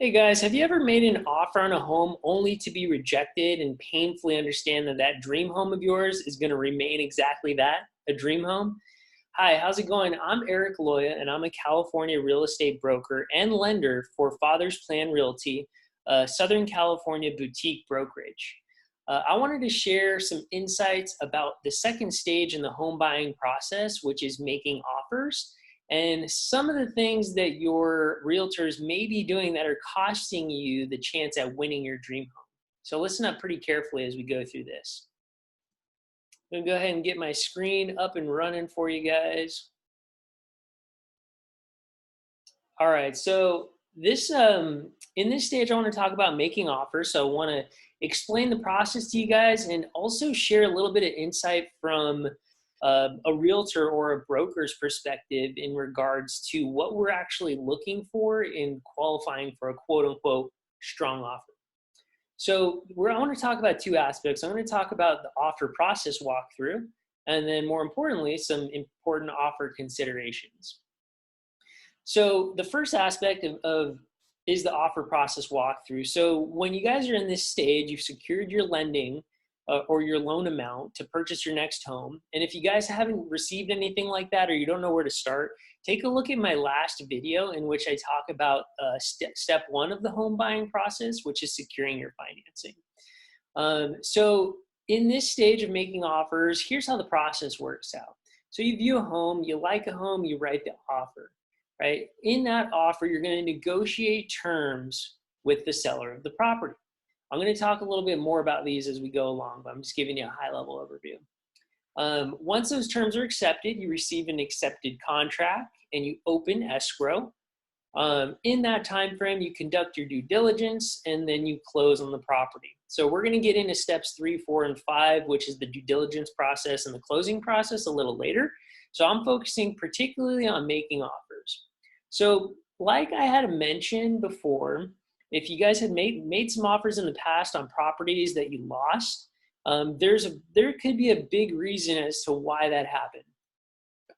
Hey guys, have you ever made an offer on a home only to be rejected and painfully understand that that dream home of yours is going to remain exactly that, a dream home? Hi, how's it going? I'm Eric Loya, and I'm a California real estate broker and lender for Father's Plan Realty, a Southern California boutique brokerage. I wanted to share some insights about the second stage in the home buying process, which is making offers, and some of the things that your realtors may be doing that are costing you the chance at winning your dream home. So listen up pretty carefully as we go through this. I'm gonna go ahead and get my screen up and running for you guys. All right, so this in this stage, I want to talk about making offers. So I want to explain the process to you guys and also share a little bit of insight from a realtor or a broker's perspective in regards to what we're actually looking for in qualifying for a quote unquote strong offer. So I want to talk about two aspects. I'm going to talk about the offer process walkthrough, and then more importantly, some important offer considerations. So the first aspect of is the offer process walkthrough. So when you guys are in this stage, you've secured your lending or your loan amount to purchase your next home. And if you guys haven't received anything like that, or you don't know where to start, take a look at my last video in which I talk about step one of the home buying process, which is securing your financing. So in this stage of making offers, here's how the process works out. So you view a home, you like a home, you write the offer, right? In that offer, you're going to negotiate terms with the seller of the property. I'm going to talk a little bit more about these as we go along, but I'm just giving you a high-level overview. Once those terms are accepted, you receive an accepted contract and you open escrow. In that time frame, you conduct your due diligence and then you close on the property. So we're going to get into steps 3, 4, and 5, which is the due diligence process and the closing process a little later. So I'm focusing particularly on making offers. So like I had mentioned before, if you guys had made some offers in the past on properties that you lost, there could be a big reason as to why that happened.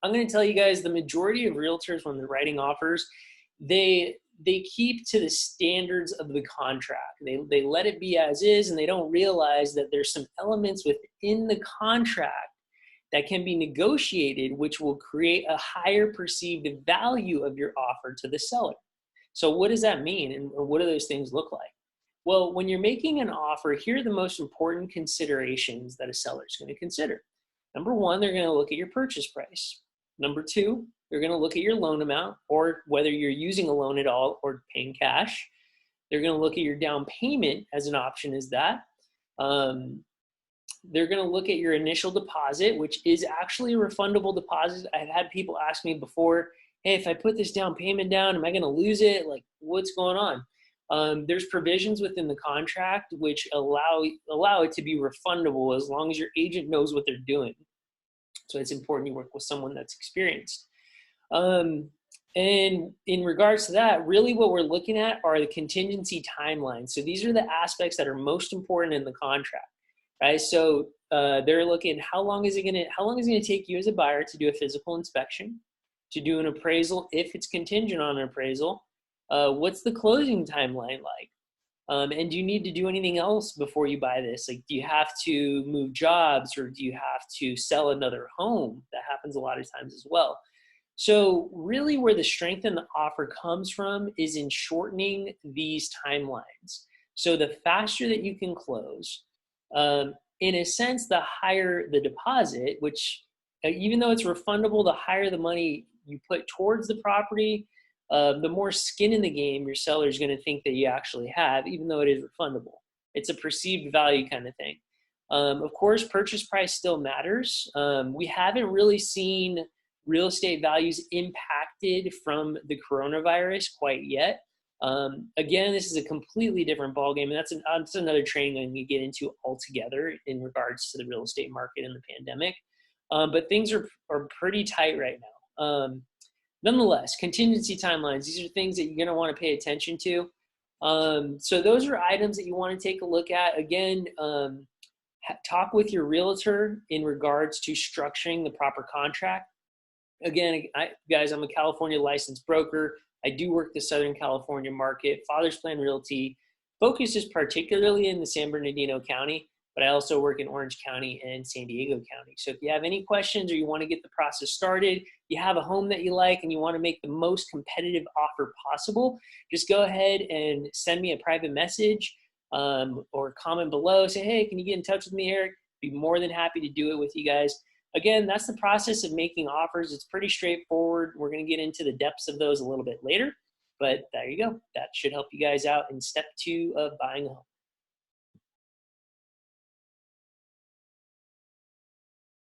I'm going to tell you guys the majority of realtors when they're writing offers, they keep to the standards of the contract. They let it be as is, and they don't realize that there's some elements within the contract that can be negotiated, which will create a higher perceived value of your offer to the seller. So what does that mean, and what do those things look like? Well, when you're making an offer, here are the most important considerations that a seller is going to consider. Number one, they're going to look at your purchase price. Number two, they're going to look at your loan amount, or whether you're using a loan at all or paying cash. They're going to look at your down payment as an option as that. They're going to look at your initial deposit, which is actually a refundable deposit. I've had people ask me before, hey, if I put this down payment down, am I going to lose it? Like, what's going on? There's provisions within the contract which allow it to be refundable as long as your agent knows what they're doing. So it's important you work with someone that's experienced. And in regards to that, really what we're looking at are the contingency timelines. So these are the aspects that are most important in the contract, right? So they're looking how long is it going to take you as a buyer to do a physical inspection, to do an appraisal if it's contingent on an appraisal. What's the closing timeline like? And do you need to do anything else before you buy this? Like, do you have to move jobs, or do you have to sell another home? That happens a lot of times as well. So really where the strength in the offer comes from is in shortening these timelines. So the faster that you can close, in a sense, the higher the deposit, which even though it's refundable, the higher the money you put towards the property, the more skin in the game your seller is going to think that you actually have, even though it is refundable. It's a perceived value kind of thing. Of course, purchase price still matters. We haven't really seen real estate values impacted from the coronavirus quite yet. Again, this is a completely different ballgame, and that's another training I'm going to get into altogether in regards to the real estate market and the pandemic. But things are pretty tight right now. Nonetheless, contingency timelines, these are things that you're going to want to pay attention to. So those are items that you want to take a look at. Again, talk with your realtor in regards to structuring the proper contract. Again, guys, I'm a California licensed broker. I do work the Southern California market. Father's Plan Realty focuses particularly in the San Bernardino County, but I also work in Orange County and San Diego County. So if you have any questions or you want to get the process started, you have a home that you like and you want to make the most competitive offer possible, just go ahead and send me a private message or comment below. Say, hey, can you get in touch with me, Eric? Be more than happy to do it with you guys. Again, that's the process of making offers. It's pretty straightforward. We're going to get into the depths of those a little bit later, but there you go. That should help you guys out in step 2 of buying a home.